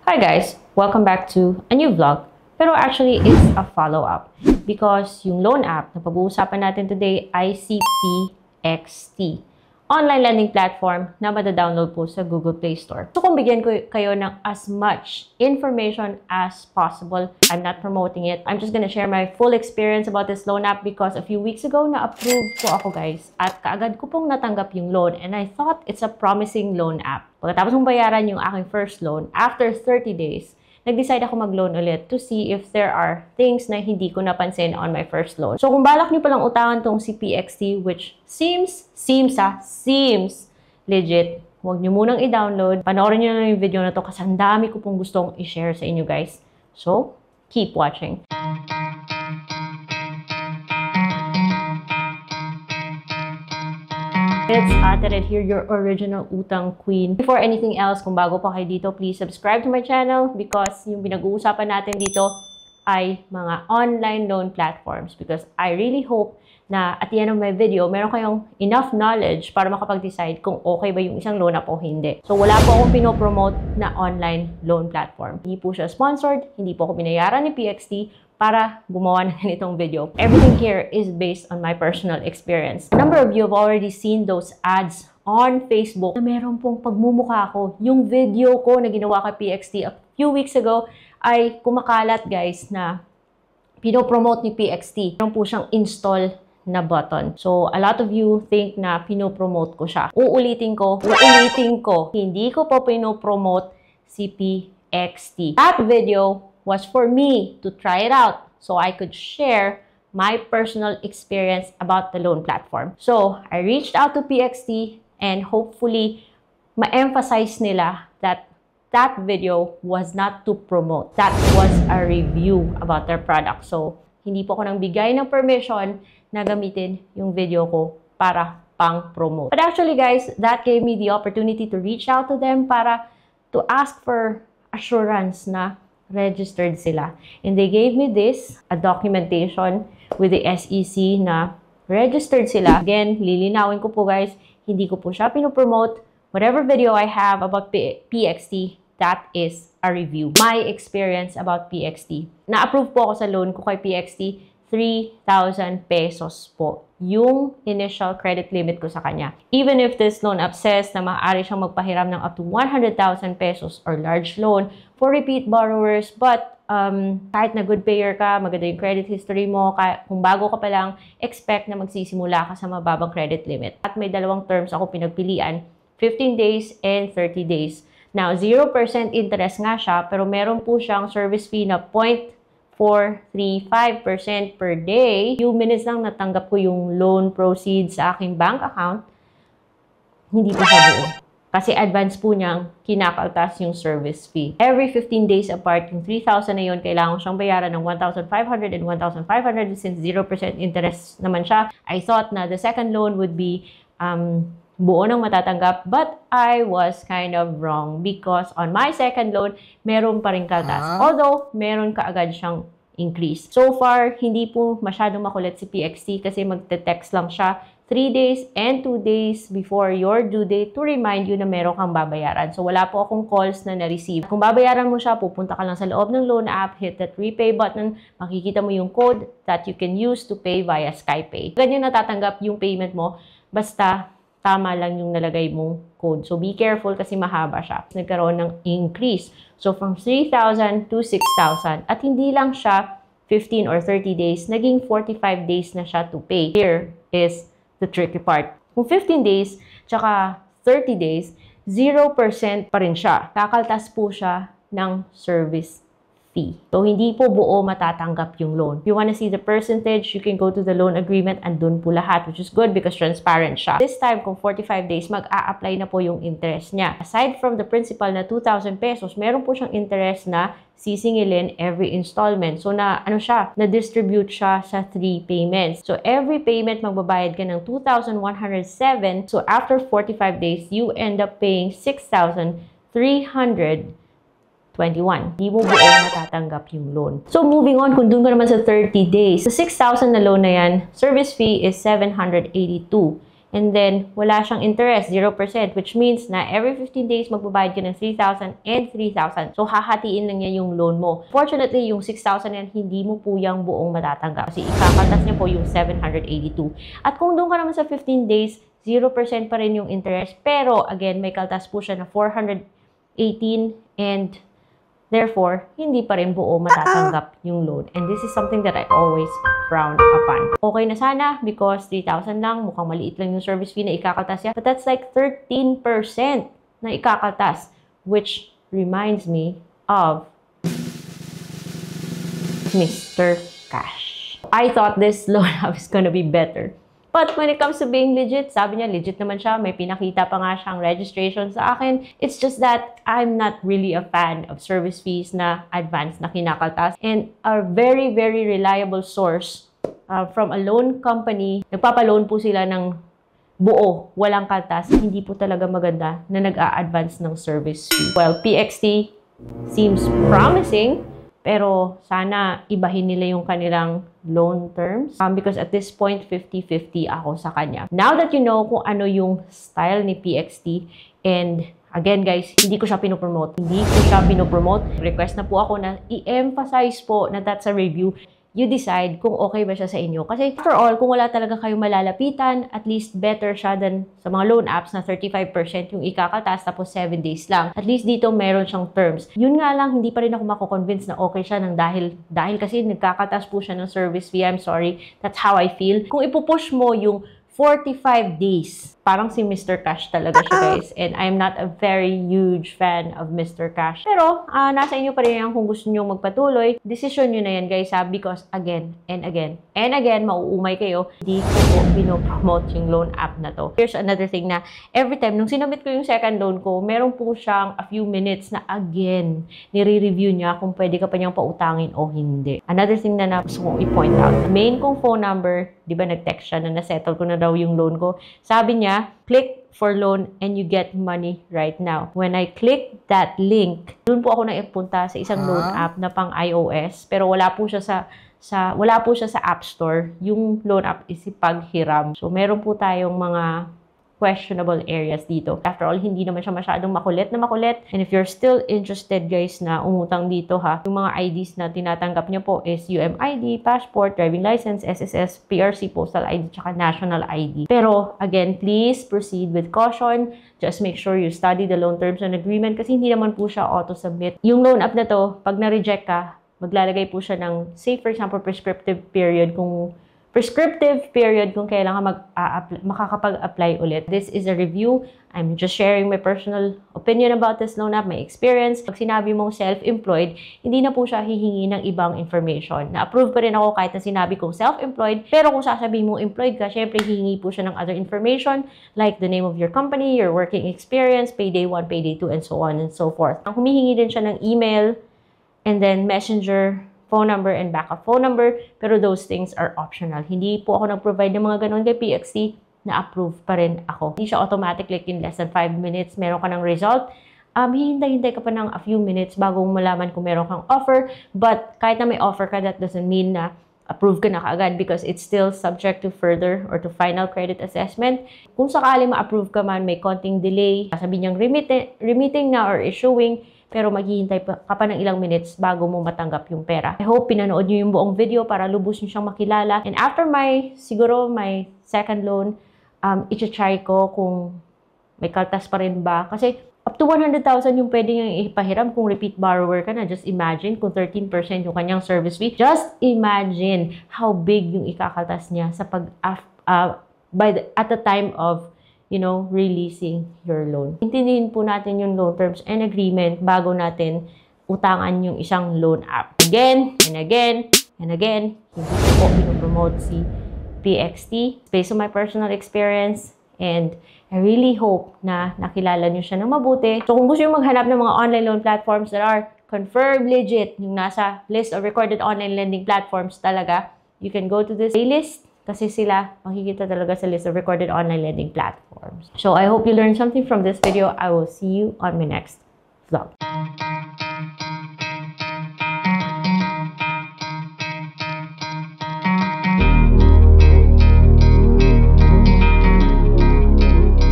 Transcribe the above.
Hi guys! Welcome back to a new vlog. Pero actually, it's a follow-up because yung loan app na pag-uusapan natin today ay CPXT. Online lending platform na mada-download po sa Google Play Store. So kung bigyan ko kayo ng as much information as possible, I'm not promoting it. I'm just gonna share my full experience about this loan app because a few weeks ago na-approve ko ako guys at kaagad ko pong natanggap yung loan and I thought it's a promising loan app. Pagkatapos kong bayaran yung aking first loan, after 30 days, nag-decide ako mag-loan ulit to see if there are things na hindi ko napansin on my first loan. So, kung balak nyo palang utangan tong CPXT, which seems legit, huwag nyo munang i-download. Panoorin nyo na yung video na to kasi ang dami ko pong gustong i-share sa inyo guys. So, keep watching. It's Ate Red here, your original utang queen. Before anything else, kung bago pa kayo dito, please subscribe to my channel because yung pinag-uusapan natin dito ay mga online loan platforms because I really hope na at the end of my video, meron kayong enough knowledge para makapag-decide kung okay ba yung isang loan app o hindi. So wala po akong pinopromote na online loan platform. Hindi po siya sponsored, hindi po ako binayaran ni PXT para gumawa na ganitong video. Everything here is based on my personal experience. A number of you have already seen those ads on Facebook na meron pong pagmumukha ko. Yung video ko na ginawa kay PXT a few weeks ago ay kumakalat guys na pinopromote ni PXT. Meron po siyang install na button. So, a lot of you think na pinopromote ko siya. Uulitin ko, hindi ko po pinopromote si PXT. That video was for me to try it out so I could share my personal experience about the loan platform. So, I reached out to PXT and hopefully ma-emphasize nila that that video was not to promote. That was a review about their product. So, hindi po ako nang bigay ng permission na gamitin yung video ko para pang-promote. But actually guys, that gave me the opportunity to reach out to them para to ask for assurance na registered sila. And they gave me this, a documentation with the SEC na registered sila. Again, lilinawin ko po guys, hindi ko po siya pinopromote. Whatever video I have about PXT, that is a review. My experience about PXT. Na-approve po ako sa loan ko kay PXT, 3,000 pesos po yung initial credit limit ko sa kanya. Even if this loan app says na maaari siyang magpahiram ng up to 100,000 pesos or large loan for repeat borrowers, but kahit na good payer ka, maganda yung credit history mo, kung bago ka pa lang, expect na magsisimula ka sa mababang credit limit. At may dalawang terms ako pinagpilian, 15 days and 30 days. Now, 0% interest nga siya, pero meron po siyang service fee na 0.435% per day. Few minutes lang natanggap ko yung loan proceeds sa aking bank account. Hindi pa siya buo. Kasi advance po niyang kinakaltas yung service fee. Every 15 days apart, yung 3,000 na yun, kailangan siyang bayaran ng 1,500 and 1,500 since 0% interest naman siya. I thought na the second loan would be buo nang matatanggap, but I was kind of wrong because on my second loan, meron pa rin kaltas. Although, meron kaagad siyang increase. So far, hindi po masyadong makulit si PXT kasi magte-text lang siya 3 days and 2 days before your due date to remind you na meron kang babayaran. So, wala po akong calls na na-receive. Kung babayaran mo siya, pupunta ka lang sa loob ng loan app, hit that repay button, makikita mo yung code that you can use to pay via SkyPay. Ganyan natatanggap yung payment mo, basta tama lang yung nalagay mong code. So, be careful kasi mahaba siya. Nagkaroon ng increase. So, from 3,000 to 6,000. At hindi lang siya 15 or 30 days, naging 45 days na siya to pay. Here is the tricky part. Kung 15 days, tsaka 30 days, 0% pa rin siya. Kakaltas po siya ng service fee. So, hindi po buo matatanggap yung loan. If you want to see the percentage, you can go to the loan agreement and dun po lahat, which is good because transparent siya. This time, kung 45 days, mag-a-apply na po yung interest niya. Aside from the principal na 2,000 pesos, meron po siyang interest na sisingilin every installment. So, na-distribute siya sa 3 payments. So, every payment, magbabayad ka ng 2,107. So, after 45 days, you end up paying 6,321. Hindi mo buo matatanggap yung loan. So, moving on, kung dun ka naman sa 30 days, sa 6,000 na loan na yan, service fee is 782. And then, wala siyang interest, 0%, which means na every 15 days, magbabayad ka ng 3,000 and 3,000. So, hahatiin lang niya yung loan mo. Fortunately, yung 6,000 yan, hindi mo po yung buong matatanggap. Kasi ikakaltas niya po yung 782. At kung doon ka naman sa 15 days, 0% pa rin yung interest. Pero, again, may kaltas po siya na 418 and therefore, hindi pa rin buo matatanggap yung loan. And this is something that I always frown upon. Okay na sana because 3,000 lang, mukhang maliit lang yung service fee na ikakaltas niya. But that's like 13% na ikakaltas, which reminds me of Mr. Cash. I thought this loan app is gonna be better. But when it comes to being legit, sabi niya, legit naman siya. May pinakita pa nga siyang registration sa akin. It's just that I'm not really a fan of service fees na advance na kinakaltas. And a very, very reliable source from a loan company, nagpapaloan po sila ng buo, walang kaltas. Hindi po talaga maganda na nag-a-advance ng service fee. Well, PXT seems promising. Pero sana ibahin nila yung kanilang loan terms. Because at this point, 50-50 ako sa kanya. Now that you know kung ano yung style ni PXT, and again guys, hindi ko siya pinopromote. Request na po ako na i-emphasize po na that's a review. You decide kung okay ba siya sa inyo. Kasi after all, kung wala talaga kayong malalapitan, at least better siya than sa mga loan apps na 35% yung ikakaltas tapos 7 days lang. At least dito meron siyang terms. Yun nga lang, hindi pa rin ako mako-convince na okay siya dahil kasi nagkakaltas po siya ng service fee. I'm sorry. That's how I feel. Kung ipupush mo yung 45 days. Parang si Mr. Cash talaga siya, guys. And I'm not a very huge fan of Mr. Cash. Pero, nasa inyo pa rin yan kung gusto nyo magpatuloy. Decision nyo na yan, guys, because again, and again, mauumay kayo. Hindi ko po pinopromote yung loan app na to. Here's another thing na every time, nung sinubmit ko yung second loan ko, meron po siyang a few minutes na again, nire-review niya kung pwede ka pa niyang pautangin o hindi. Another thing na gusto kong i-point out, main kong phone number, di ba nag-text siya na nasettle ko na daw yung loan ko. Sabi niya, click for loan and you get money right now. When I click that link, dun po ako naipunta sa isang loan app na pang iOS, pero wala po siya sa App Store. Yung loan app is si Paghiram. So, meron po tayong mga questionable areas dito. After all, hindi naman siya masyadong makulit. And if you're still interested, guys, na umutang dito, yung mga IDs na tinatanggap niyo po is UMID, passport, driving license, SSS, PRC, postal ID, tsaka national ID. Pero, again, please proceed with caution. Just make sure you study the loan terms and agreement kasi hindi naman po siya auto-submit. Yung loan app na to, pag na-reject ka, maglalagay po siya ng, say for example, prescriptive period kung kailan ka makakapag-apply ulit. This is a review. I'm just sharing my personal opinion about this loan app, my experience. Pag sinabi mong self-employed, hindi na po siya hihingi ng ibang information. Na-approve pa rin ako kahit na sinabi kong self-employed. Pero kung sasabihin mong employed ka, syempre hihingi po siya ng other information like the name of your company, your working experience, payday 1, payday 2, and so on and so forth. Ang humihingi din siya ng email and then messenger, phone number, and backup phone number, pero those things are optional. Hindi po ako nag-provide ng mga ganun kay PXT, na-approve pa rin ako. Hindi siya automatic, like in less than 5 minutes, meron ka ng result. Hihintay ka pa ng a few minutes bago malaman kung meron kang offer, but kahit na may offer ka, that doesn't mean na approve ka na kaagad because it's still subject to further or to final credit assessment. Kung sakali ma-approve ka man, may konting delay, sabi niyang remitting na or issuing, pero maghihintay ka pa ng ilang minutes bago mo matanggap yung pera. I hope pinanood nyo yung buong video para lubos nyo siyang makilala. And after my second loan, i-try ko kung may kaltas pa rin ba. Kasi up to 100,000 yung pwede nyo ipahiram kung repeat borrower ka na. Just imagine kung 13% yung kanyang service fee. Just imagine how big yung ikakaltas niya sa at the time of releasing your loan. Intindihin po natin yung loan terms and agreement bago natin utangan yung isang loan app. Again, and again, and again, hindi ko pinopromote si PXT. Based on my personal experience, and I really hope na nakilala nyo siya ng mabuti. So kung gusto nyo maghanap ng mga online loan platforms that are confirmed legit, yung nasa list of recorded online lending platforms talaga, you can go to this playlist. Kasi sila, makikita talaga sa list of recorded online lending platforms. So, I hope you learned something from this video. I will see you on my next vlog.